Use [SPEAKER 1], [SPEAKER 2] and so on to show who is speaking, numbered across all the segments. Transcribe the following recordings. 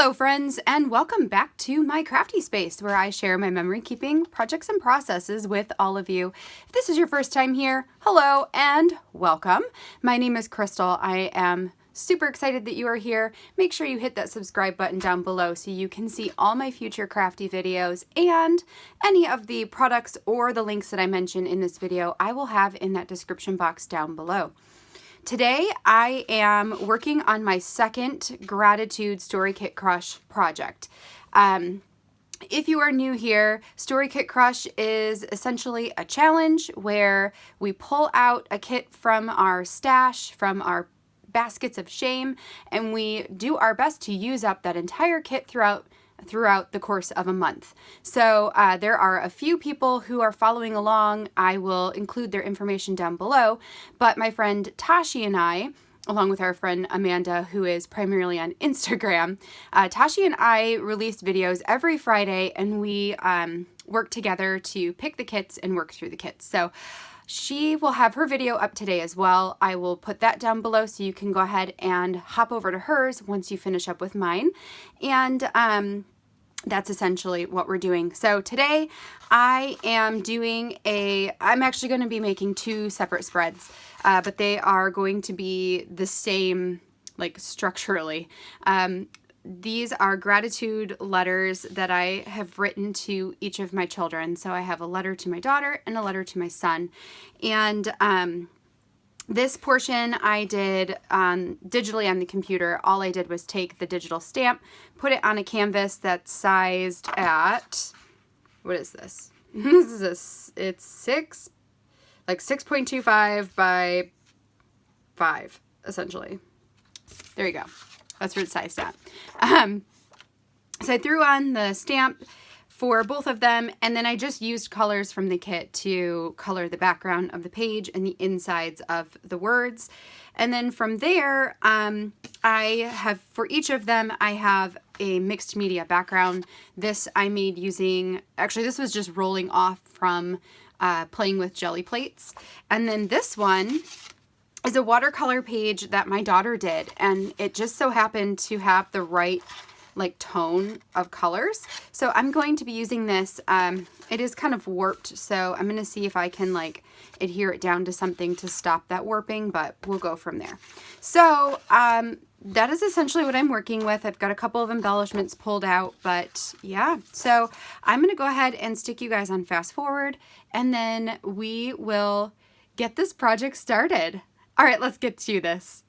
[SPEAKER 1] Hello friends, and welcome back to my crafty space where I share my memory keeping projects and processes with all of you. If this is your first time here, hello and welcome. My name is Krystal. I am super excited that you are here. Make sure you hit that subscribe button down below so you can see all my future crafty videos, and any of the products or the links that I mention in this video I will have in that description box down below. Today, I am working on my second Gratitude Story Kit Crush project. If you are new here, Story Kit Crush is essentially a challenge where we pull out a kit from our stash, from our baskets of shame, and we do our best to use up that entire kit throughout the course of a month. So there are a few people who are following along. I will include their information down below, but my friend Tashi and I, along with our friend Amanda, who is primarily on Instagram, Tashi and I release videos every Friday, and we work together to pick the kits and work through the kits. So she will have her video up today as well. I will put that down below so you can go ahead and hop over to hers once you finish up with mine. And that's essentially what we're doing. So today I am I'm actually going to be making two separate spreads, but they are going to be the same, like structurally. These are gratitude letters that I have written to each of my children. So I have a letter to my daughter and a letter to my son. And this portion I did digitally on the computer. All I did was take the digital stamp, put it on a canvas that's sized at, what is this? It's 6.25 by 5, essentially. There you go. That's what it's sized at. So I threw on the stamp for both of them, and then I just used colors from the kit to color the background of the page and the insides of the words. And then from there, for each of them, I have a mixed media background. This I made actually this was just rolling off from playing with jelly plates. And then this one is a watercolor page that my daughter did, and it just so happened to have the right tone of colors. So I'm going to be using this. It is kind of warped, so I'm going to see if I can adhere it down to something to stop that warping, but we'll go from there. So that is essentially what I'm working with. I've got a couple of embellishments pulled out, but yeah. So I'm going to go ahead and stick you guys on fast forward, and then we will get this project started. All right, let's get to this.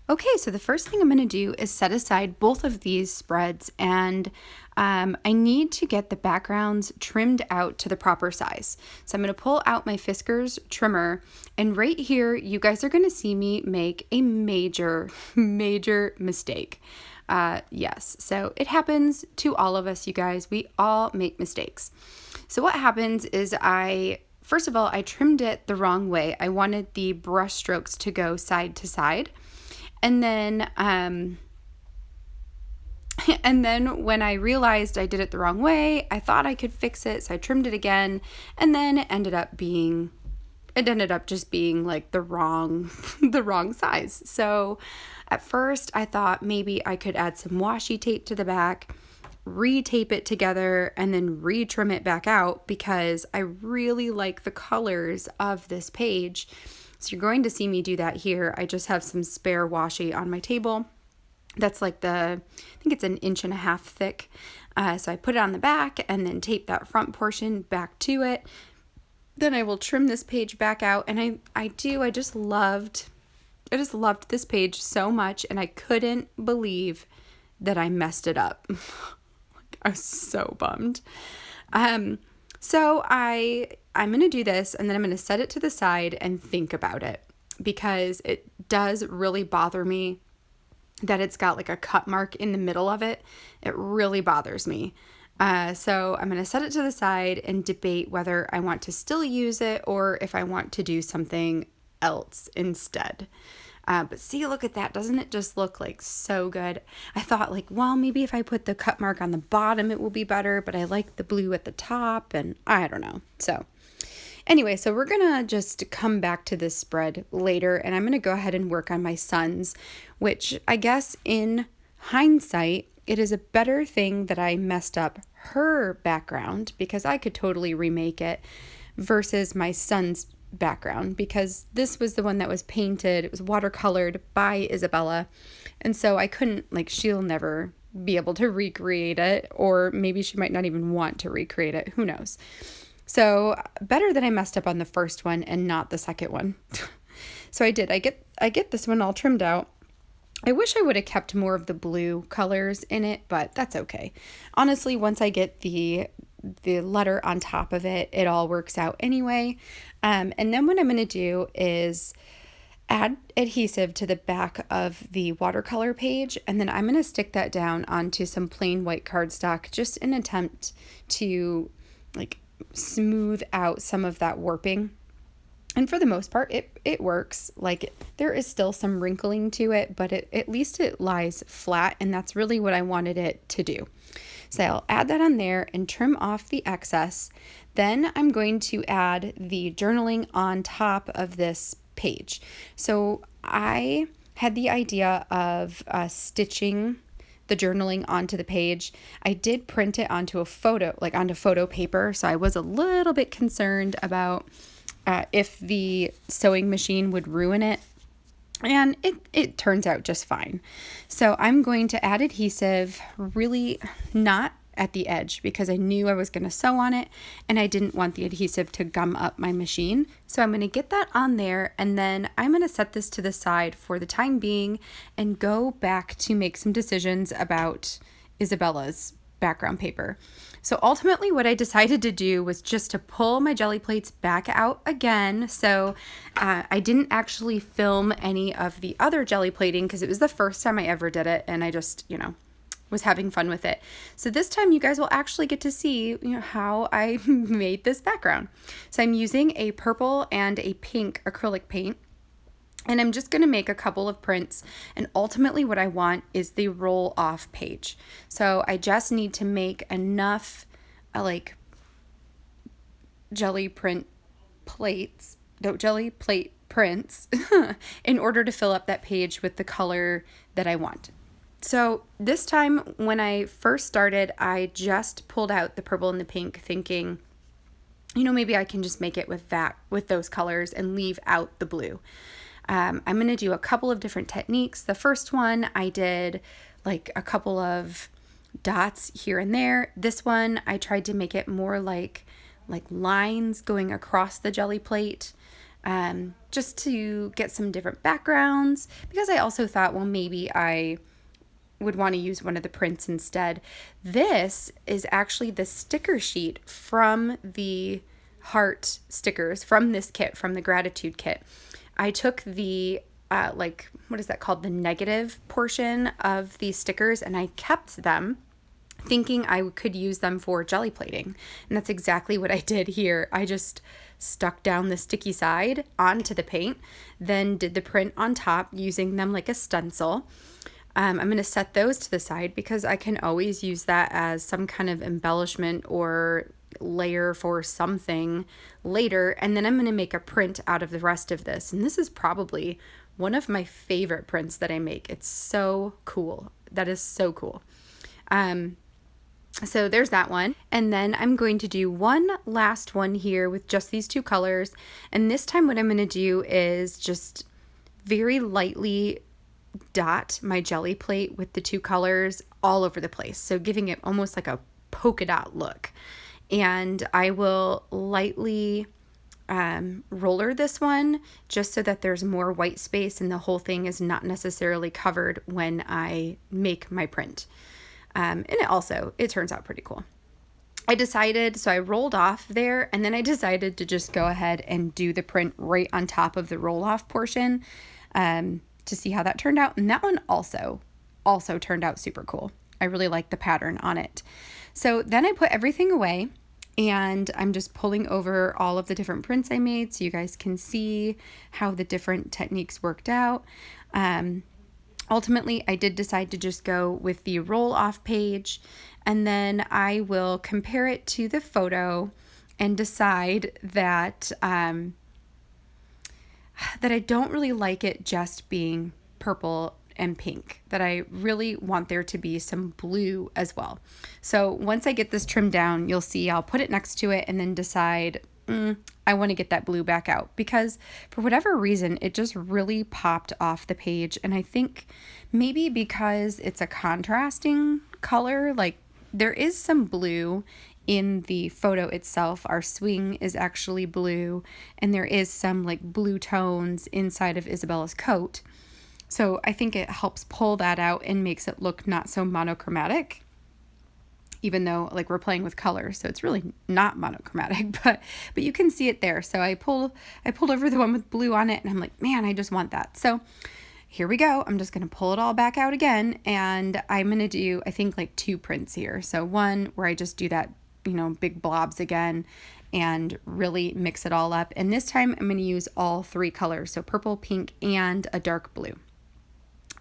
[SPEAKER 1] Okay, so the first thing I'm going to do is set aside both of these spreads, and I need to get the backgrounds trimmed out to the proper size. So I'm going to pull out my Fiskars trimmer, and right here you guys are going to see me make a major mistake. Yes, so it happens to all of us, you guys. We all make mistakes. So what happens is first of all, I trimmed it the wrong way. I wanted the brush strokes to go side to side. And then when I realized I did it the wrong way, I thought I could fix it, so I trimmed it again, and then it ended up just being like the wrong size. So at first I thought maybe I could add some washi tape to the back, re-tape it together, and then re-trim it back out because I really like the colors of this page. So you're going to see me do that here. I just have some spare washi on my table. That's I think it's 1.5 inches thick. So I put it on the back and then tape that front portion back to it. Then I will trim this page back out. And I just loved this page so much, and I couldn't believe that I messed it up. I was so bummed. So I'm going to do this, and then I'm going to set it to the side and think about it, because it does really bother me that it's got a cut mark in the middle of it. It really bothers me. So I'm going to set it to the side and debate whether I want to still use it or if I want to do something else instead. But see, look at that. Doesn't it just look so good? I thought well, maybe if I put the cut mark on the bottom, it will be better, but I like the blue at the top, and I don't know. So anyway, so we're going to just come back to this spread later, and I'm going to go ahead and work on my son's, which I guess in hindsight, it is a better thing that I messed up her background because I could totally remake it versus my son's background, because this was the one that was painted. It was watercolored by Isabella. And so I couldn't, like, she'll never be able to recreate it, or maybe she might not even want to recreate it. Who knows? So better that I messed up on the first one and not the second one. So I did. I get this one all trimmed out. I wish I would have kept more of the blue colors in it, but that's okay. Honestly, once I get the letter on top of it, it all works out anyway. And then what I'm going to do is add adhesive to the back of the watercolor page, and then I'm going to stick that down onto some plain white cardstock, just in an attempt to like smooth out some of that warping. And for the most part, it works. Like, there is still some wrinkling to it, but at least it lies flat, and that's really what I wanted it to do. So I'll add that on there and trim off the excess. Then I'm going to add the journaling on top of this page. So I had the idea of stitching the journaling onto the page. I did print it onto a photo, like onto photo paper, so I was a little bit concerned about if the sewing machine would ruin it, and it turns out just fine. So I'm going to add adhesive, really not at the edge, because I knew I was going to sew on it and I didn't want the adhesive to gum up my machine. So I'm going to get that on there, and then I'm going to set this to the side for the time being and go back to make some decisions about Isabella's background paper. So ultimately what I decided to do was just to pull my jelly plates back out again. So I didn't actually film any of the other jelly plating because it was the first time I ever did it, and I just, was having fun with it. So this time you guys will actually get to see, how I made this background. So I'm using a purple and a pink acrylic paint, and I'm just going to make a couple of prints, and ultimately what I want is the roll off page. So I just need to make enough jelly plate prints in order to fill up that page with the color that I want. So this time when I first started, I just pulled out the purple and the pink thinking, maybe I can just make it with those colors and leave out the blue. I'm going to do a couple of different techniques. The first one I did like a couple of dots here and there. This one I tried to make it more like lines going across the jelly plate, just to get some different backgrounds, because I also thought, well, maybe I would want to use one of the prints instead. This is actually the sticker sheet from the heart stickers from this kit, from the gratitude kit. I took the what is that called? The negative portion of these stickers, and I kept them thinking I could use them for jelly plating. And that's exactly what I did here. I just stuck down the sticky side onto the paint, then did the print on top using them like a stencil. I'm going to set those to the side because I can always use that as some kind of embellishment or layer for something later. And then I'm going to make a print out of the rest of this. And this is probably one of my favorite prints that I make. It's so cool. That is so cool. So there's that one. And then I'm going to do one last one here with just these two colors. And this time what I'm going to do is just very lightly dot my jelly plate with the two colors all over the place. So giving it almost like a polka dot look. And I will lightly roller this one just so that there's more white space and the whole thing is not necessarily covered when I make my print. And it turns out pretty cool. So I rolled off there, and then I decided to just go ahead and do the print right on top of the roll off portion to see how that turned out. And that one also turned out super cool. I really like the pattern on it. So then I put everything away, and I'm just pulling over all of the different prints I made so you guys can see how the different techniques worked out. Ultimately, I did decide to just go with the roll-off page, and then I will compare it to the photo and decide that that I don't really like it just being purple and pink, that I really want there to be some blue as well. So once I get this trimmed down, you'll see I'll put it next to it and then decide, I want to get that blue back out, because for whatever reason, it just really popped off the page. And I think maybe because it's a contrasting color, like there is some blue in the photo itself. Our swing is actually blue, and there is some like blue tones inside of Isabella's coat. So I think it helps pull that out and makes it look not so monochromatic, even though like we're playing with colors, so it's really not monochromatic, but you can see it there. So I pulled over the one with blue on it, and I'm like, man, I just want that. So here we go. I'm just going to pull it all back out again, and I'm going to do, I think, like 2 prints here. So one where I just do that, big blobs again and really mix it all up. And this time I'm going to use all 3 colors, so purple, pink, and a dark blue.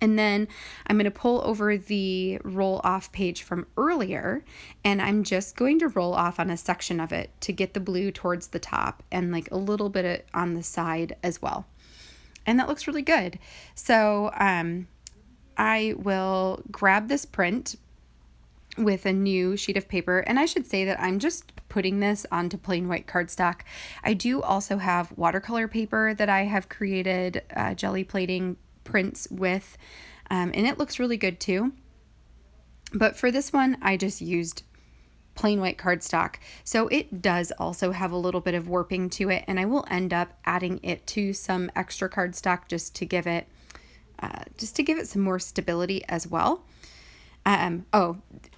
[SPEAKER 1] And then I'm going to pull over the roll off page from earlier, and I'm just going to roll off on a section of it to get the blue towards the top and like a little bit on the side as well. And that looks really good. So I will grab this print with a new sheet of paper, and I should say that I'm just putting this onto plain white cardstock. I do also have watercolor paper that I have created jelly plating prints with, and it looks really good too. But for this one, I just used plain white cardstock. So it does also have a little bit of warping to it, and I will end up adding it to some extra cardstock just to give it some more stability as well.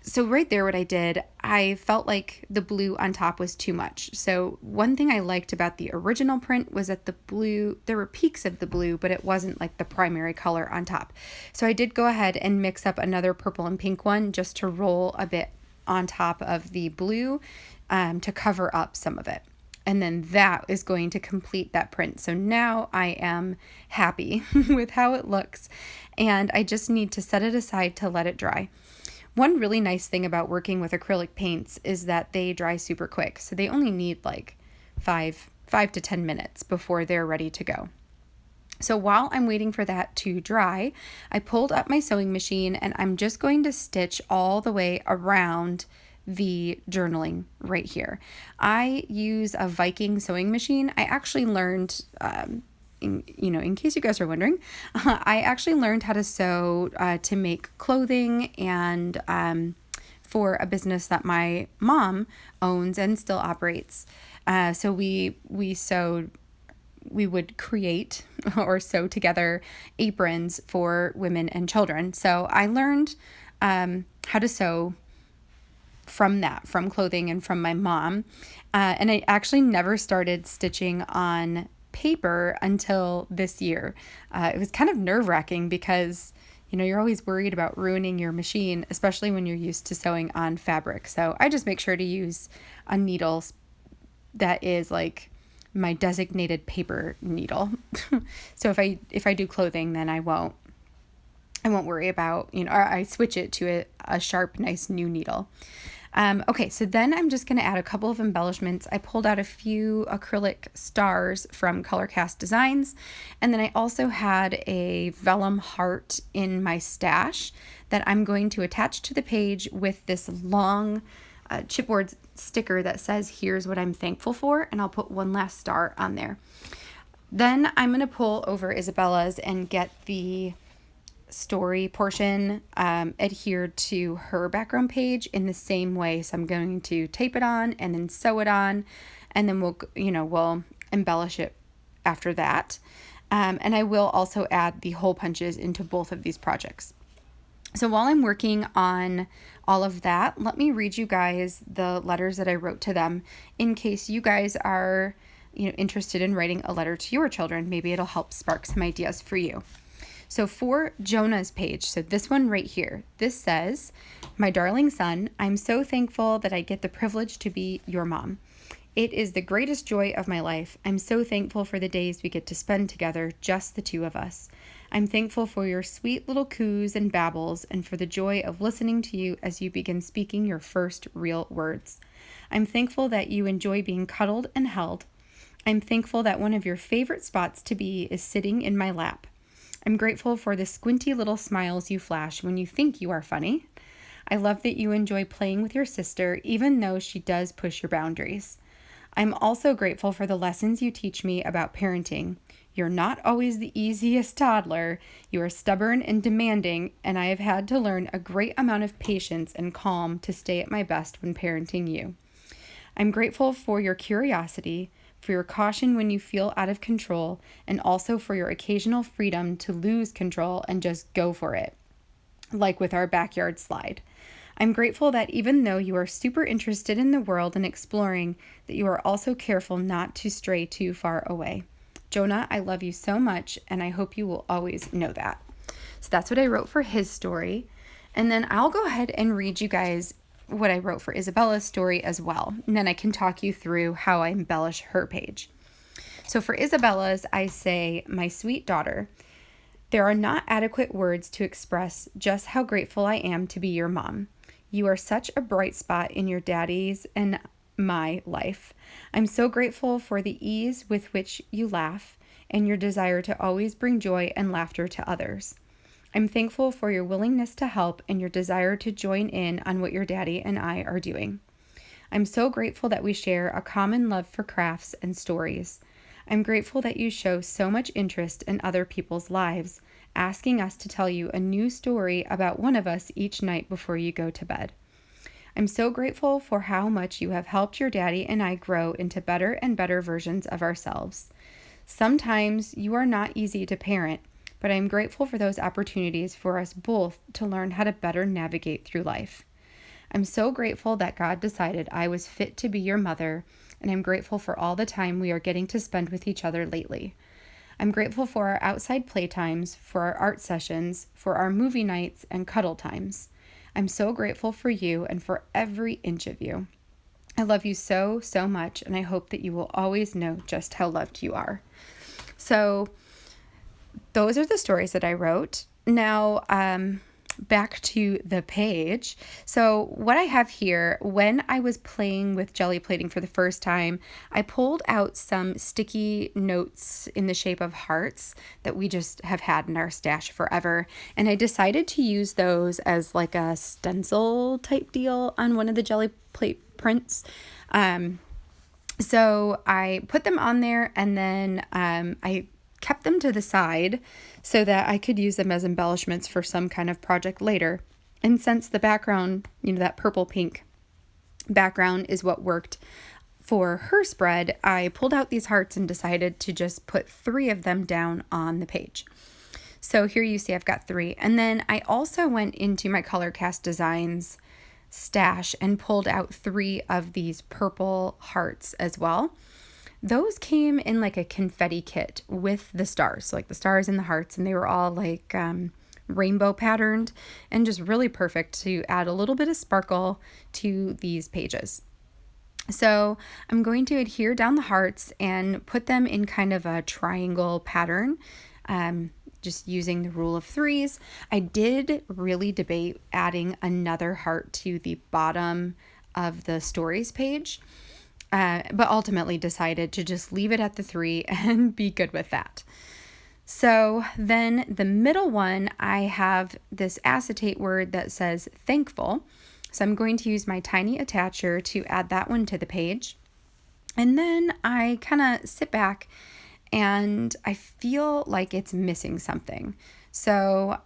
[SPEAKER 1] So right there, what I did, I felt like the blue on top was too much. So one thing I liked about the original print was that the blue, there were peaks of the blue, but it wasn't like the primary color on top. So I did go ahead and mix up another purple and pink one just to roll a bit on top of the blue, to cover up some of it. And then that is going to complete that print. So now I am happy with how it looks, and I just need to set it aside to let it dry. One really nice thing about working with acrylic paints is that they dry super quick. So they only need like 5 to 10 minutes before they're ready to go. So while I'm waiting for that to dry, I pulled up my sewing machine, and I'm just going to stitch all the way around the journaling right here. I use a Viking sewing machine. I actually learned, in case you guys are wondering, I actually learned how to sew to make clothing, and for a business that my mom owns and still operates. So we would create or sew together aprons for women and children. So I learned how to sew from clothing and from my mom. And I actually never started stitching on paper until this year. It was kind of nerve-wracking because, you're always worried about ruining your machine, especially when you're used to sewing on fabric. So I just make sure to use a needle that is like my designated paper needle. So if I do clothing, then I won't worry about, or I switch it to a sharp, nice new needle. Okay, so then I'm just going to add a couple of embellishments. I pulled out a few acrylic stars from Color Cast Designs, and then I also had a vellum heart in my stash that I'm going to attach to the page with this long chipboard sticker that says, "Here's what I'm thankful for," and I'll put one last star on there. Then I'm going to pull over Isabella's and get the story portion adhered to her background page in the same way. So I'm going to tape it on and then sew it on, and then we'll embellish it after that. And I will also add the hole punches into both of these projects. So while I'm working on all of that, let me read you guys the letters that I wrote to them in case you guys are interested in writing a letter to your children. Maybe it'll help spark some ideas for you. So for Jonah's page, so this one right here, this says, "My darling son, I'm so thankful that I get the privilege to be your mom. It is the greatest joy of my life. I'm so thankful for the days we get to spend together, just the two of us. I'm thankful for your sweet little coos and babbles, and for the joy of listening to you as you begin speaking your first real words. I'm thankful that you enjoy being cuddled and held. I'm thankful that one of your favorite spots to be is sitting in my lap. I'm grateful for the squinty little smiles you flash when you think you are funny. I love that you enjoy playing with your sister, even though she does push your boundaries. I'm also grateful for the lessons you teach me about parenting. You're not always the easiest toddler. You are stubborn and demanding, and I have had to learn a great amount of patience and calm to stay at my best when parenting you. I'm grateful for your curiosity, for your caution when you feel out of control, and also for your occasional freedom to lose control and just go for it, like with our backyard slide. I'm grateful that even though you are super interested in the world and exploring, that you are also careful not to stray too far away. Jonah, I love you so much, and I hope you will always know that. So that's what I wrote for his story. And then I'll go ahead and read you guys what I wrote for Isabella's story as well. And then I can talk you through how I embellish her page. So for Isabella's, I say, my sweet daughter, there are not adequate words to express just how grateful I am to be your mom. You are such a bright spot in your daddy's and my life. I'm so grateful for the ease with which you laugh and your desire to always bring joy and laughter to others. I'm thankful for your willingness to help and your desire to join in on what your daddy and I are doing. I'm so grateful that we share a common love for crafts and stories. I'm grateful that you show so much interest in other people's lives, asking us to tell you a new story about one of us each night before you go to bed. I'm so grateful for how much you have helped your daddy and I grow into better and better versions of ourselves. Sometimes you are not easy to parent, but I'm grateful for those opportunities for us both to learn how to better navigate through life. I'm so grateful that God decided I was fit to be your mother, and I'm grateful for all the time we are getting to spend with each other lately. I'm grateful for our outside playtimes, for our art sessions, for our movie nights and cuddle times. I'm so grateful for you and for every inch of you. I love you so, so much, and I hope that you will always know just how loved you are. So those are the stories that I wrote. Now, back to the page. So what I have here, when I was playing with jelly plating for the first time, I pulled out some sticky notes in the shape of hearts that we just have had in our stash forever. And I decided to use those as like a stencil type deal on one of the jelly plate prints. So I put them on there, and then I kept them to the side so that I could use them as embellishments for some kind of project later. And since the background, that purple pink background is what worked for her spread, I pulled out these hearts and decided to just put 3 of them down on the page. So here you see I've got 3. And then I also went into my Color Cast Designs stash and pulled out 3 of these purple hearts as well. Those came in like a confetti kit with the stars, so like the stars and the hearts, and they were all like rainbow patterned and just really perfect to add a little bit of sparkle to these pages. So I'm going to adhere down the hearts and put them in kind of a triangle pattern, just using the rule of 3s. I did really debate adding another heart to the bottom of the stories page, but ultimately decided to just leave it at the 3 and be good with that. So then the middle one, I have this acetate word that says thankful. So I'm going to use my tiny attacher to add that one to the page. And then I kind of sit back and I feel like it's missing something. So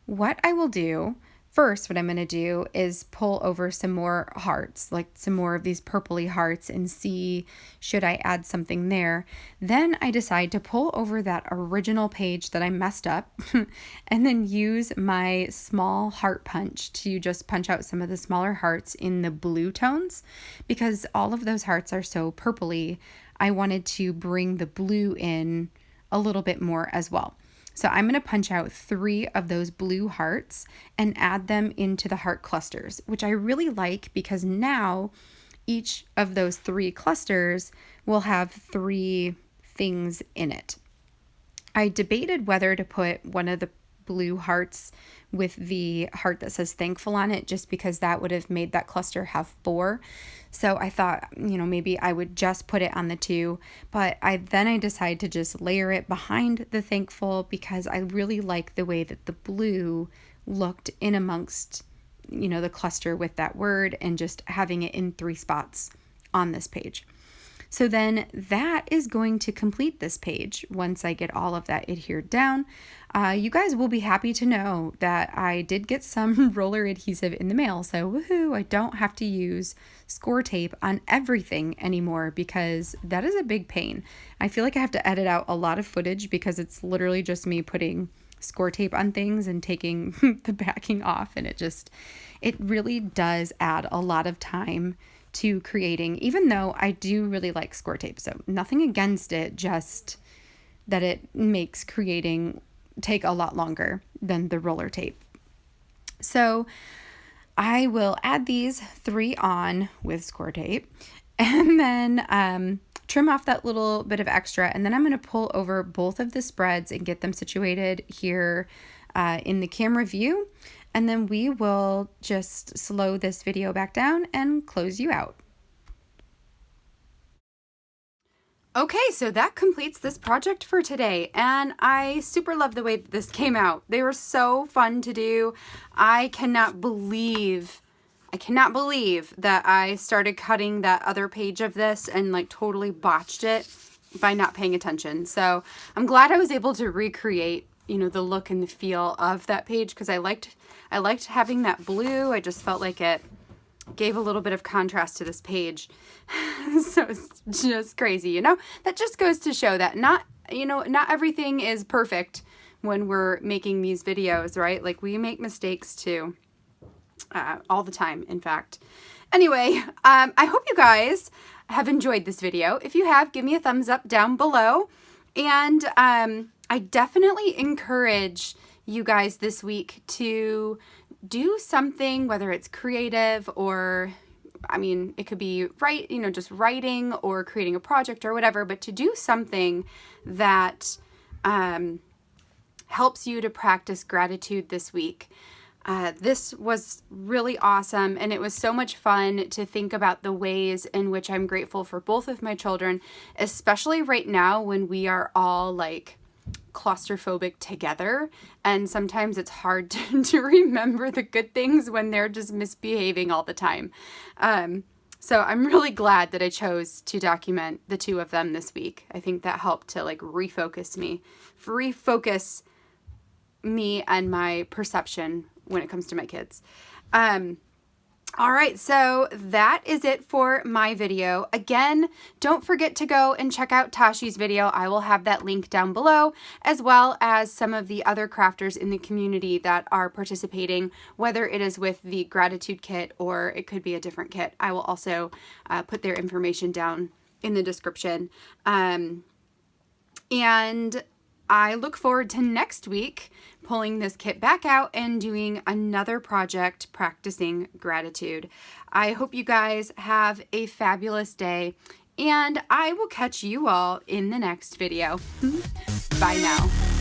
[SPEAKER 1] what I will do first, what I'm going to do is pull over some more hearts, like some more of these purpley hearts, and see should I add something there. Then I decide to pull over that original page that I messed up and then use my small heart punch to just punch out some of the smaller hearts in the blue tones, because all of those hearts are so purpley. I wanted to bring the blue in a little bit more as well. So I'm going to punch out 3 of those blue hearts and add them into the heart clusters, which I really like because now each of those 3 clusters will have 3 things in it. I debated whether to put one of the blue hearts with the heart that says thankful on it, just because that would have made that cluster have 4. So I thought, you know, maybe I would just put it on the 2, but I decided to just layer it behind the thankful, because I really like the way that the blue looked in amongst, you know, the cluster with that word, and just having it in 3 spots on this page. So then that is going to complete this page once I get all of that adhered down. You guys will be happy to know that I did get some roller adhesive in the mail. So woohoo, I don't have to use score tape on everything anymore, because that is a big pain. I feel like I have to edit out a lot of footage because it's literally just me putting score tape on things and taking the backing off, and it really does add a lot of time to creating, even though I do really like score tape. So nothing against it, just that it makes creating take a lot longer than the roller tape. So I will add these 3 on with score tape, and then trim off that little bit of extra, and then I'm going to pull over both of the spreads and get them situated here in the camera view. And then we will just slow this video back down and close you out. Okay, so that completes this project for today, and I super love the way that this came out. They were so fun to do. I cannot believe that I started cutting that other page of this and like totally botched it by not paying attention. So I'm glad I was able to recreate, you know, the look and the feel of that page, because I liked having that blue. I just felt like it gave a little bit of contrast to this page. So it's just crazy, you know? That just goes to show that not everything is perfect when we're making these videos, right? Like, we make mistakes too, all the time, in fact. Anyway, I hope you guys have enjoyed this video. If you have, give me a thumbs up down below. And I definitely encourage you guys this week to do something, whether it's creative or, I mean, it could be just writing or creating a project or whatever, but to do something that helps you to practice gratitude this week. This was really awesome, and it was so much fun to think about the ways in which I'm grateful for both of my children, especially right now when we are all like claustrophobic together, and sometimes it's hard to remember the good things when they're just misbehaving all the time. So I'm really glad that I chose to document the 2 of them this week. I think that helped to like refocus me and my perception when it comes to my kids. All right, so that is it for my video. Again, don't forget to go and check out Tashi's video. I will have that link down below, as well as some of the other crafters in the community that are participating, whether it is with the gratitude kit or it could be a different kit. I will also put their information down in the description. And I look forward to next week pulling this kit back out and doing another project practicing gratitude. I hope you guys have a fabulous day, and I will catch you all in the next video. Bye now.